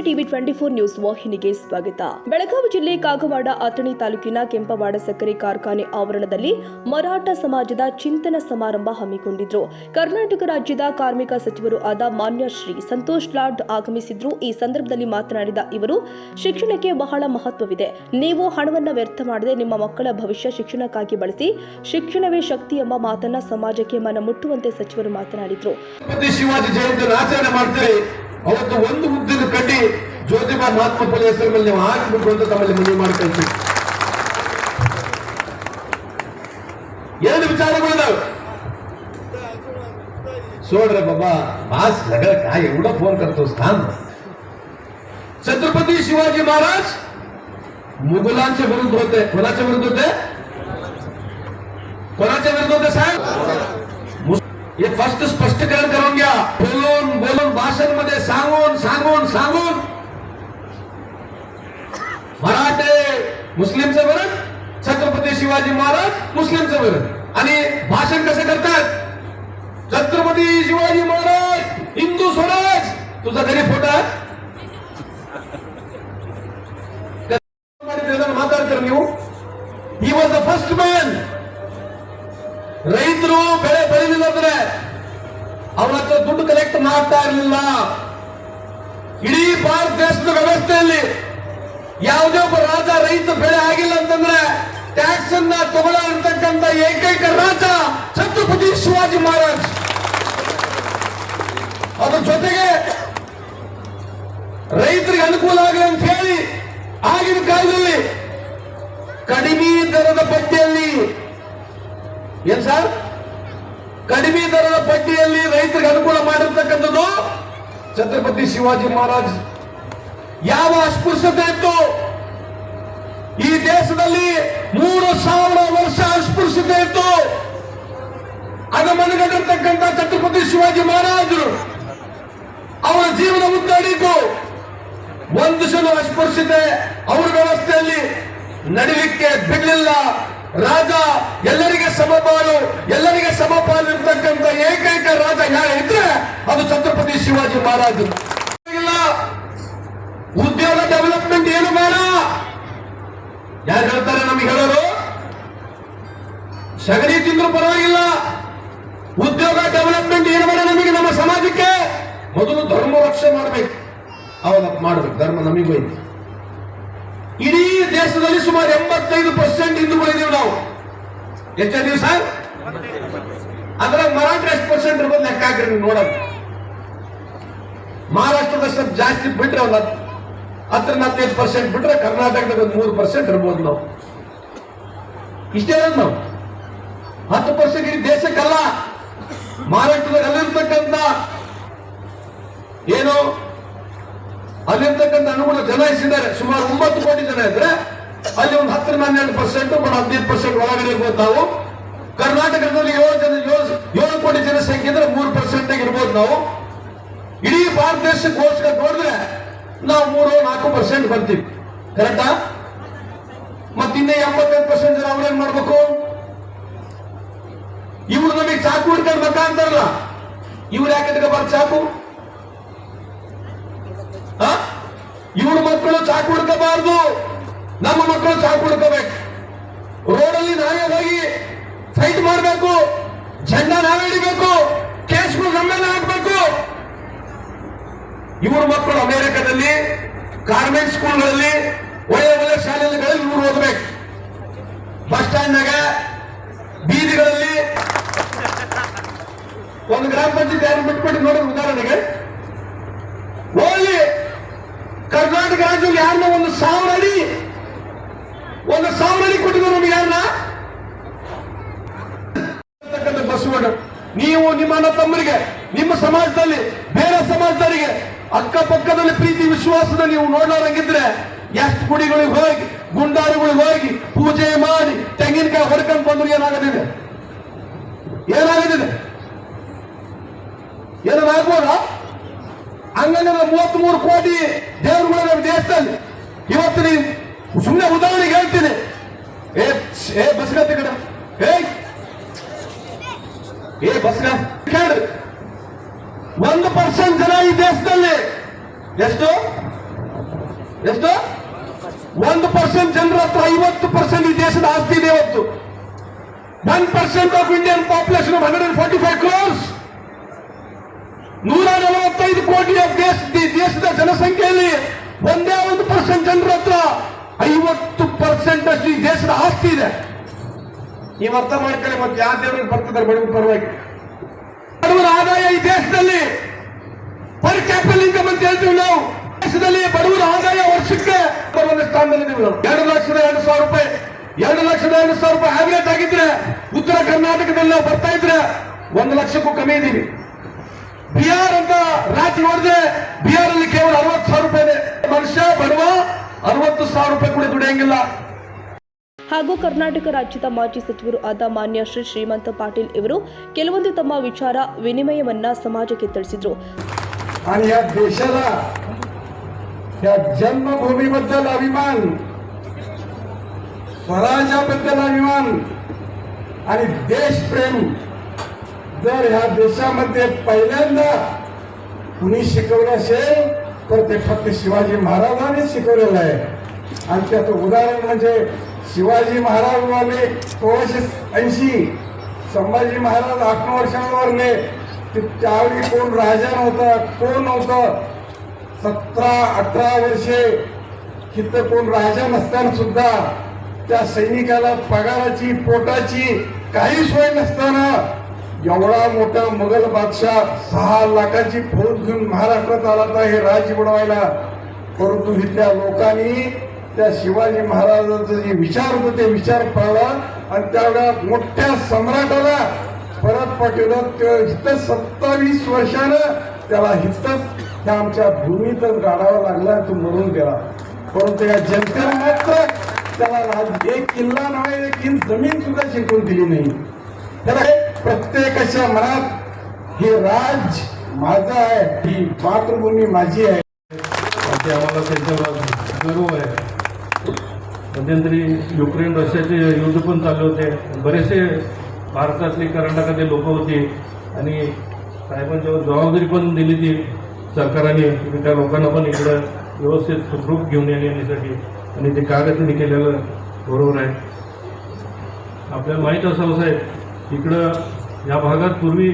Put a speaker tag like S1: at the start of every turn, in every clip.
S1: TV 24 news ವಾಹಿನಿಗೆ ಸ್ವಾಗತ. ಬೆಳಗಾವಿ ಜಿಲ್ಲೆ ಕಾಗವಾಡ ಅಥಣಿ ತಾಲೂಕಿನ ಕೆಂಪವಾಡ ಸಕ್ಕರೆ ಕಾರ್ಖಾನೆ ಆವರಣದಲ್ಲಿ ಮರಾಠ ಸಮಾಜದ ಚಿಂತನ ಸಮಾರಂಭ ಹಮ್ಮಿಕೊಂಡಿದ್ರು. ಕರ್ನಾಟಕ ರಾಜ್ಯದ ಕಾರ್ಮಿಕ ಸಚಿವರು ಆದ ಮಾನ್ಯ ಶ್ರೀ ಸಂತೋಷ್ ಲಾಡ್ ಆಗಮಿಸಿದ್ರು. ಈ ಸಂದರ್ಭದಲ್ಲಿ ಮಾತನಾಡಿದ ಇವರು, ಶಿಕ್ಷಣಕ್ಕೆ ಬಹಳ ಮಹತ್ವವಿದೆ. ನೀವು ಹಣವನ್ನು ವ್ಯರ್ಥ ಮಾಡದೆ ನಿಮ್ಮ ಮಕ್ಕಳ ಭವಿಷ್ಯ ಶಿಕ್ಷಣಕ್ಕಾಗಿ ಬಳಸಿ. ಶಿಕ್ಷಣವೇ ಶಕ್ತಿ ಎಂಬ ಮಾತನ್ನ ಸಮಾಜಕ್ಕೆ ಮನಮುಟ್ಟುವಂತೆ ಸಚಿವರು ಮಾತನಾಡಿದ್ರು.
S2: ಶಿವಾಜಿ ಜಯಂತಿ ಆಚರಣೆ ಮಾಡ್ತೀರಿ, ಅವತ್ತು ಒಂದು ಉದ್ದಿನ ಕಡ್ಡಿ ಜ್ಯೋತಿಬಾ ಮಹಾತ್ಮ ಫುಲೆ ಹೆಸರ ಮೇಲೆ ನೀವು ಹಾಕಬೇಕು ಅಂತ ತಮ್ಮಲ್ಲಿ ಮನವಿ ಮಾಡ್ಕೊಳ್ತೀವಿ. ಎರಡು ವಿಚಾರಗಳಿದಾವೆ. सोड़ बाबा बास लगा काय एवढा फोन करतोस थांब. छत्रपती शिवाजी महाराज मुघलांच्या विरुद्ध होते. कोणाच्या विरुद्ध होते? कोणाच्या विरुद्ध होते साहेब? हे फर्स्ट स्पष्टीकरण करून घ्या. बोलून बोलून भाषण मध्ये सांगून सांगून सांगून मराठे मुस्लिमचे विरुद्ध, छत्रपती शिवाजी महाराज मुस्लिमचे विरुद्ध. आणि भाषण कसे करतात? छत्रपती शिवाजी महाराज हिंदू स्वराज. तुझा घरी फोटो आहे? ಮಾತಾಡ್ತಾರೆ ನೀವು. he was the first man. ರೈತರು ಬೆಳೆ ಬೆಳೆದಿಲ್ಲ ಅಂದ್ರೆ ಅವರ ಹತ್ರ ದುಡ್ಡು ಕಲೆಕ್ಟ್ ಮಾಡ್ತಾ ಇರಲಿಲ್ಲ. ಇಡೀ ಭಾರತ ದೇಶದ ವ್ಯವಸ್ಥೆಯಲ್ಲಿ ಯಾವುದೇ ಒಬ್ಬ ರಾಜ ರೈತ ಬೆಳೆ ಆಗಿಲ್ಲ ಅಂತಂದ್ರೆ ಟ್ಯಾಕ್ಸ್ ಅನ್ನ ತಗೊಳ್ಳ ಇರ್ತಕ್ಕಂಥ ಏಕೈಕ ರಾಜ ಛತ್ರಪತಿ ಶಿವಾಜಿ ಮಹಾರಾಜ್. ಅದ್ರ ಜೊತೆಗೆ ರೈತರಿಗೆ ಅನುಕೂಲ ಆಗಲಿ ಅಂತ ಹೇಳಿ ಆಗಿನ ಕಾಲದಲ್ಲಿ ಕಡಿಮೆ ದರದ ಬಡ್ಡಿಯಲ್ಲಿ, ಏನ್ ಸರ್, ಕಡಿಮೆ ದರದ ಬಡ್ಡಿಯಲ್ಲಿ ರೈತರಿಗೆ ಅನುಕೂಲ ಮಾಡಿರ್ತಕ್ಕಂಥದ್ದು ಛತ್ರಪತಿ ಶಿವಾಜಿ ಮಹಾರಾಜ್. ಯಾವ ಅಸ್ಪೃಶ್ಯತೆ ಇತ್ತು ಈ ದೇಶದಲ್ಲಿ? 3000 ವರ್ಷ ಅಸ್ಪೃಶ್ಯತೆ ಇತ್ತು. ಅದು ಮನಗಂಡಿರ್ತಕ್ಕಂಥ ಛತ್ರಪತಿ ಶಿವಾಜಿ ಮಹಾರಾಜರು ಅವರ ಜೀವನ ಮುದ್ದಾಡಿದ್ದು. ಒಂದು ಸಲ ಅಸ್ಪೃಶ್ಯತೆ ಅವರ ವ್ಯವಸ್ಥೆಯಲ್ಲಿ ನಡೀಲಿಕ್ಕೆ ಬಿಡಲಿಲ್ಲ. ರಾಜ ಎಲ್ಲರಿಗೆ ಸಮಪಾಲು, ಎಲ್ಲರಿಗೆ ಸಮಪಾಲು ಇರ್ತಕ್ಕಂಥ ಏಕೈಕ ರಾಜ ಯಾರಿದ್ರೆ ಅದು ಛತ್ರಪತಿ ಶಿವಾಜಿ ಮಹಾರಾಜರು. ಉದ್ಯೋಗ ಡೆವಲಪ್ಮೆಂಟ್ ಏನು ಬೇಡ. ಯಾರು ಹೇಳ್ತಾರೆ ನಮಗೆ ಹೇಳೋರು? ಸಗಣಿ ತಿಂದ್ರು ಪರವಾಗಿಲ್ಲ, ಉದ್ಯೋಗ ಡೆವಲಪ್ಮೆಂಟ್ ಏನು ಬೇಡ ನಮಗೆ, ನಮ್ಮ ಸಮಾಜಕ್ಕೆ. ಮೊದಲು ಧರ್ಮ ರಕ್ಷಣೆ ಮಾಡಬೇಕು, ಅವಾಗ ಮಾಡಬೇಕು. ಧರ್ಮ ನಮಗೆ ಹೋಯ್ತು. ಇಡೀ ದೇಶದಲ್ಲಿ ಸುಮಾರು 85% ಹಿಂದೂಗಳಿದ್ದೀವಿ ನಾವು. ಎಷ್ಟಿದ್ದೀವಿ ಸರ್? ಅದ್ರಾಗ ಮರಾಠ ಎಷ್ಟು ಪರ್ಸೆಂಟ್ ಇರ್ಬೋದು ಲೆಕ್ಕ ಹಾಕ್ರಿ ನೀವು ನೋಡೋದು. ಮಹಾರಾಷ್ಟ್ರದ ಸ್ವಲ್ಪ ಜಾಸ್ತಿ ಬಿಟ್ರೆ ಒಂದು 10-15% ಬಿಟ್ರೆ ಕರ್ನಾಟಕದಾಗ ಒಂದು 3% ಇರ್ಬೋದು ನಾವು. ಇಷ್ಟೇ ಇರೋದು ನಾವು. 10% ಇಡೀ ದೇಶಕ್ಕಲ್ಲ, ಮಹಾರಾಷ್ಟ್ರದಾಗ ಅಲ್ಲಿರ್ತಕ್ಕಂಥ ಏನು ಅಲ್ಲಿರ್ತಕ್ಕಂಥ ಅನುಗುಣ ಜನ ಎಷ್ಟಿದ್ದಾರೆ? ಸುಮಾರು 9 ಕೋಟಿ ಜನ ಇದ್ರೆ ಅಲ್ಲಿ ಒಂದು 10-12% 15% ಒಳಗಡೆ ಇರ್ಬೋದು ನಾವು. ಕರ್ನಾಟಕದಲ್ಲಿ 7 ಕೋಟಿ ಜನಸಂಖ್ಯೆ ಇದ್ರೆ 3% ಇರ್ಬೋದು ನಾವು. ಇಡೀ ಭಾರತ ದೇಶಕ್ಕೋಸ್ಕರ ನೋಡಿದ್ರೆ ನಾವು 3-4% ಬರ್ತೀವಿ. ಕರೆಕ್ಟಾ? ಮತ್ತಿನ್ನ 85% ಜನ ಅವ್ರೇನ್ ಮಾಡ್ಬೇಕು? ಇವ್ರು ನಮಗೆ ಚಾಕು ಹಿಡ್ಕೊಂಡು ಬಕ್ಕ ಅಂತಾರಲ್ಲ, ಇವ್ರು ಯಾಕೆ ಹಿಡ್ಕೋಬಾರ್ದು ಚಾಕು? ಇವ್ರ ಮಕ್ಕಳು ಚಾಕು ಹಿಡ್ಕೋಬಾರ್ದು, ನಮ್ಮ ಮಕ್ಕಳು ಚಾಕು ಹಿಡ್ಕೋಬೇಕು. ರೋಡಲ್ಲಿ ನಾವೇ ಹೋಗಿ ಫೈಟ್ ಮಾಡಬೇಕು, ಜೆಂಡಾ ನಾವೇ ಹಿಡಿಬೇಕು, ಕೇಸ್ಗಳು ನಮ್ಮೇಲೆ ಹಾಕಬೇಕು. ಇವ್ರ ಮಕ್ಕಳು ಅಮೆರಿಕದಲ್ಲಿ ಕಾನ್ವೆಂಟ್ ಸ್ಕೂಲ್ಗಳಲ್ಲಿ ಒಳ್ಳೆ ಶಾಲೆಗಳಲ್ಲಿ ಇವ್ರು ಓದಬೇಕು. ಬಸ್ ಸ್ಟ್ಯಾಂಡ್ನಾಗ, ಬೀದಿಗಳಲ್ಲಿ ಒಂದು ಗ್ರಾಮ ಪಂಚಾಯತ್ ಯಾರು ಬಿಟ್ಬಿಟ್ಟು ನೋಡಿ ಉದಾಹರಣೆಗೆ ಹೋಗಿ ಕರ್ನಾಟಕ ರಾಜ್ಯದಲ್ಲಿ ಯಾರನ್ನ 1,000 ಅಡಿ ಕೊಟ್ಟಿದ್ರು ನಮಗೆ. ಯಾರನ್ನ ಬಸವಣ್ಣ, ನೀವು ನಿಮ್ಮ ಅಣ್ಣ ತಮ್ಮರಿಗೆ, ನಿಮ್ಮ ಸಮಾಜದಲ್ಲಿ ಬೇರೆ ಸಮಾಜದವರಿಗೆ ಅಕ್ಕಪಕ್ಕದಲ್ಲಿ ಪ್ರೀತಿ ವಿಶ್ವಾಸದ ನೀವು ನೋಡೋರಂಗಿದ್ರೆ ಎಷ್ಟು ಗುಡಿಗಳಿಗೆ ಹೋಗಿ, ಗುಂಡಾರಿಗಳಿಗೆ ಹೋಗಿ ಪೂಜೆ ಮಾಡಿ ತೆಂಗಿನಕಾಯಿ ಹೊಡ್ಕೊಂಡು ಬಂದ್ರು ಏನಾಗದಿದೆ? ಏನಾಗದಿದೆ? ಏನಾಗ್ಬೋದ? ಹಂಗಂದ್ರೆ 33 ಕೋಟಿ ದೇವರುಗಳು ನಮ್ಮ ದೇಶದಲ್ಲಿ. ಇವತ್ತು ನೀವು ಸುಮ್ಮನೆ ಉದಾಹರಣೆಗೆ ಹೇಳ್ತೀನಿ. ಬಸ್ಗತ್ತೆ ಕಡೆ ಬಸ್ಗ ಕೇಳ್ರಿ, 1% ಜನ ಈ ದೇಶದಲ್ಲಿ ಎಷ್ಟು ಎಷ್ಟು 1% ಜನರ ಹತ್ರ 50% ಈ ದೇಶದ ಆಸ್ತಿ ಇದೆ ಇವತ್ತು. 1% ಆಫ್ ಇಂಡಿಯನ್ ಪಾಪ್ಯುಲೇಷನ್ 145 crores, 145 ಕೋಟಿ ದೇಶದ ಜನಸಂಖ್ಯೆಯಲ್ಲಿ 1% ಜನರ ಹತ್ರ 50% ಅಷ್ಟು ಈ ದೇಶದ ಆಸ್ತಿ ಇದೆ. ನೀವು ಅರ್ಥ ಮಾಡ್ಕೊಳ್ಳಿ. ಮತ್ತೆ ಯಾವ ದೇವರಿಗೆ ಬರ್ತಿದ್ದಾರೆ ಬಡವರ ಪರವಾಗಿ? ಬಡವರ ಆದಾಯ ಈ ದೇಶದಲ್ಲಿ ಪರ್ ಕ್ಯಾಪಿಟಲ್ ಇನ್ಕಮ್ ಅಂತ ಹೇಳ್ತೀವಿ ನಾವು. ದೇಶದಲ್ಲಿ ಬಡವರ ಆದಾಯ ವರ್ಷಕ್ಕೆ ಸ್ಥಾನದಲ್ಲಿ 2,02,000 ರೂಪಾಯಿ, 2,02,000 ರೂಪಾಯಿ ಆವರೇಜ್ ಆಗಿದ್ರೆ ಉತ್ತರ ಕರ್ನಾಟಕದಲ್ಲಿ ನಾವು ಬರ್ತಾ ಇದ್ರೆ 1 ಲಕ್ಷಕ್ಕೂ ಕಮ್ಮಿ ಇದ್ದೀವಿ. ಬಿಹಾರ್ ಅಂತ ರಾಜ್ಯ ನೋಡಿದ್ರೆ ಬಿಹಾರ್ ಅಲ್ಲಿ ಕೇವಲ 60,000 ರೂಪಾಯಿ ಇದೆ. ಮನುಷ್ಯ ಬಡವ 60,000 ರೂಪಾಯಿ ಕೂಡ ದುಡಿಯಂಗಿಲ್ಲ.
S1: ಹಾಗೂ ಕರ್ನಾಟಕ ರಾಜ್ಯದ ಮಾಜಿ ಸಚಿವರು ಆದ ಮಾನ್ಯ ಶ್ರೀ ಶ್ರೀಮಂತ ಪಾಟೀಲ್ ಇವರು ಕೆಲವೊಂದು ತಮ್ಮ विचार विनिमಯವನ್ನ ಸಮಾಜಕ್ಕೆ ತಿಳಿಸಿದರು.
S2: आणि या देशाला या जन्मभूमीबद्दल अभिमान, स्वराज्याबद्दल अभिमान आणि देशप्रेम जर ह्या देशामध्ये पहिल्यांदा कुणी शिकवलं असेल तर ते फक्त शिवाजी महाराजांनी शिकवलेलं आहे. आणि त्याचं उदाहरण म्हणजे शिवाजी महाराज वाले 1680, संभाजी महाराज 8 वर्षांवर वारले. त्यावेळी कोण राजा नव्हता, कोण नव्हतं. 17-18 वर्षे तिथं कोण राजा नसताना सुद्धा त्या सैनिकाला पगाराची पोटाची काही सोय नसताना एवढा मोठा मुघल बादशाह 6 लाखाची फौज घेऊन महाराष्ट्रात आला होता हे राज्य बुडवायला. परंतु इथल्या लोकांनी त्या शिवाजी महाराजांचे जे विचार होते ते विचार पाळला आणि त्यावेळेला मोठ्या सम्राटाला परत पाठवलं. इथं 27 वर्षानं त्याला इथंच त्या आमच्या भूमीतच गाडावा लागला, तो मरून गेला. परंतु या जनतेला मात्र त्याला एक किल्ला नव्हे, एक इंच जमीन सुद्धा जिंकून दिली नाही. त्याला प्रत्येकाच्या मनात हे राज माझं आहे, ही मातृभूमी माझी आहे.
S3: आम्हाला त्यांच्यावर गर्व आहे. मध्यंतरी युक्रेन रशियाचे युद्ध पण चालू होते. बरेचसे भारतातली कर्नाटकातले लोक होते आणि साहेबांच्यावर जबाबदारी पण दिली ती सरकारने त्या लोकांना पण इकडं व्यवस्थित सुखरूप घेऊन येण्यासाठी, आणि ते कार्य त्यांनी केलेलं बरोबर आहे. आपल्याला माहीत असावं साहेब, इकडं या भागात पूर्वी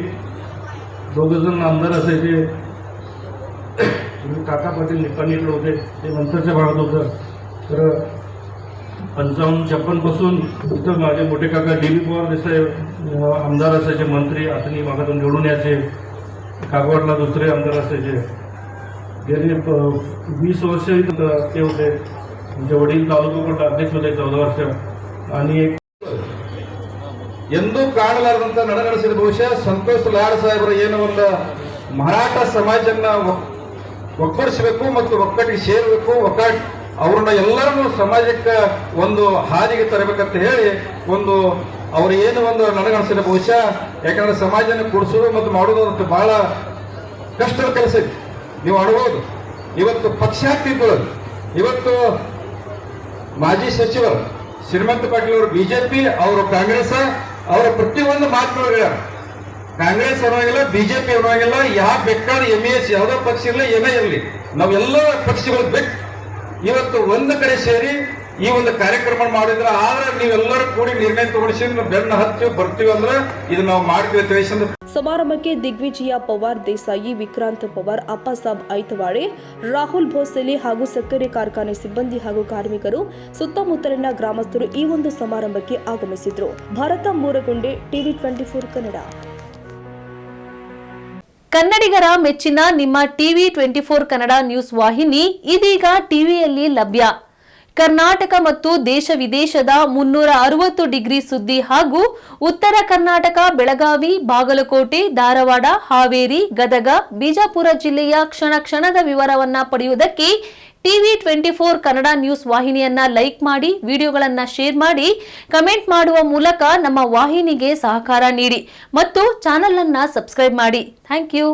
S3: 2 जण आमदार असायचे. काका पाटील निपाणीकडे होते, ते नंतरच्या भागात होतं. तर 55-56 पासून इथं माझे मोठे काका डी बी पवार देसाई आमदार असायचे, मंत्री असणी भागातून निवडून यायचे. कागवाडला दुसरे आमदार असायचे. गेले 20 वर्ष ते होते. त्यांचे वडील तालुका कोर्ट अध्यक्ष होते 14 वर्ष. आणि
S2: ಎಂದೂ ಕಾಣಲಾರದಂತ ನಡೆಸಿದ ಬಹುಶಃ ಸಂತೋಷ್ ಲಾಡ್ ಸಾಹೇಬರು ಏನು ಒಂದು ಮರಾಠ ಸಮಾಜನ್ನ ಒಗ್ಗೂಡಿಸಬೇಕು ಮತ್ತು ಒಕ್ಕಟ್ಟಿಗೆ ಸೇರಬೇಕು, ಅವ್ರನ್ನ ಎಲ್ಲರನ್ನೂ ಸಮಾಜಕ್ಕೆ ಒಂದು ಹಾದಿಗೆ ತರಬೇಕಂತ ಹೇಳಿ ಒಂದು ಅವ್ರು ಏನು ಒಂದು ನಡೆಸಿದ ಬಹುಶಃ. ಯಾಕಂದ್ರೆ ಸಮಾಜನ ಕೂಡಿಸೋದು ಮತ್ತು ಮಾಡೋದು ಅಂತ ಬಹಳ ಕಷ್ಟದ ಕೆಲಸ ಇದೆ. ನೀವು ಅಡಬಹುದು. ಇವತ್ತು ಪಕ್ಷಾತೀತರು, ಇವತ್ತು ಮಾಜಿ ಸಚಿವರು ಶ್ರೀಮಂತ ಪಾಟೀಲ್ ಅವರು ಬಿಜೆಪಿ, ಅವರು ಕಾಂಗ್ರೆಸ್, ಅವರ ಪ್ರತಿಯೊಂದು ಮಾತುಗಳು ಕಾಂಗ್ರೆಸ್ ಅನ್ನೋಂಗಿಲ್ಲ, ಬಿಜೆಪಿ ಅನ್ನೋಂಗಿಲ್ಲ, ಯಾವ ಬೇಕಾದ MES ಯಾವುದೋ ಪಕ್ಷ ಇರಲಿ, ಏನೇ ಇರಲಿ, ನಾವೆಲ್ಲ ಪಕ್ಷಗಳು ಬೇಕು. ಇವತ್ತು ಒಂದು ಕಡೆ ಸೇರಿ ಈ ಒಂದು ಕಾರ್ಯಕ್ರಮ ಮಾಡಿದ್ರೆ, ಆದ್ರೆ ನೀವೆಲ್ಲರೂ ಕೂಡಿ ನಿರ್ಣಯ ತಗೊಳಿಸಿ ಬೆನ್ನ ಹತ್ತಿ ಬರ್ತೀವಿ ಅಂದ್ರೆ ಇದು ನಾವು ಮಾಡ್ತೀವಿ ತಿಳಿಸಿದ
S1: ಸಮಾರಂಭಕ್ಕೆ ದಿಗ್ವಿಜಯ ಪವಾರ್ ದೇಸಾಯಿ, ವಿಕ್ರಾಂತ್ ಪವಾರ್, ಅಪ್ಪಸಾಬ್ ಐತವಾಡೆ, ರಾಹುಲ್ ಭೋಸಲೆ ಹಾಗೂ ಸಕ್ಕರೆ ಕಾರ್ಖಾನೆ ಸಿಬ್ಬಂದಿ ಹಾಗೂ ಕಾರ್ಮಿಕರು, ಸುತ್ತಮುತ್ತಲಿನ ಗ್ರಾಮಸ್ಥರು ಈ ಒಂದು ಸಮಾರಂಭಕ್ಕೆ ಆಗಮಿಸಿದ್ರು. ಭಾರತ ಮೂರಗುಂಡೆ, ಟಿವಿ 24 ಕನ್ನಡ.
S4: ಕನ್ನಡಿಗರ ಮೆಚ್ಚಿನ ನಿಮ್ಮ ಟಿವಿ 24 ಕನ್ನಡ ನ್ಯೂಸ್ ವಾಹಿನಿ ಇದೀಗ ಟಿವಿಯಲ್ಲಿ ಲಭ್ಯ. ಕರ್ನಾಟಕ ಮತ್ತು ದೇಶ ವಿದೇಶದ 360 ಡಿಗ್ರಿ ಸುದ್ದಿ ಹಾಗೂ ಉತ್ತರ ಕರ್ನಾಟಕ, ಬೆಳಗಾವಿ, ಬಾಗಲಕೋಟೆ, ಧಾರವಾಡ, ಹಾವೇರಿ, ಗದಗ, ಬಿಜಾಪುರ ಜಿಲ್ಲೆಯ ಕ್ಷಣ ಕ್ಷಣದ ವಿವರವನ್ನ ಪಡೆಯುವುದಕ್ಕೆ ಟಿವಿ 24 ಕನ್ನಡ ನ್ಯೂಸ್ ವಾಹಿನಿಯನ್ನ ಲೈಕ್ ಮಾಡಿ, ವಿಡಿಯೋಗಳನ್ನ ಶೇರ್ ಮಾಡಿ, ಕಮೆಂಟ್ ಮಾಡುವ ಮೂಲಕ ನಮ್ಮ ವಾಹಿನಿಗೆ ಸಹಕಾರ ನೀಡಿ ಮತ್ತು ಚಾನೆಲ್ ಅನ್ನ ಸಬ್ಸ್ಕ್ರೈಬ್ ಮಾಡಿ. Thank you.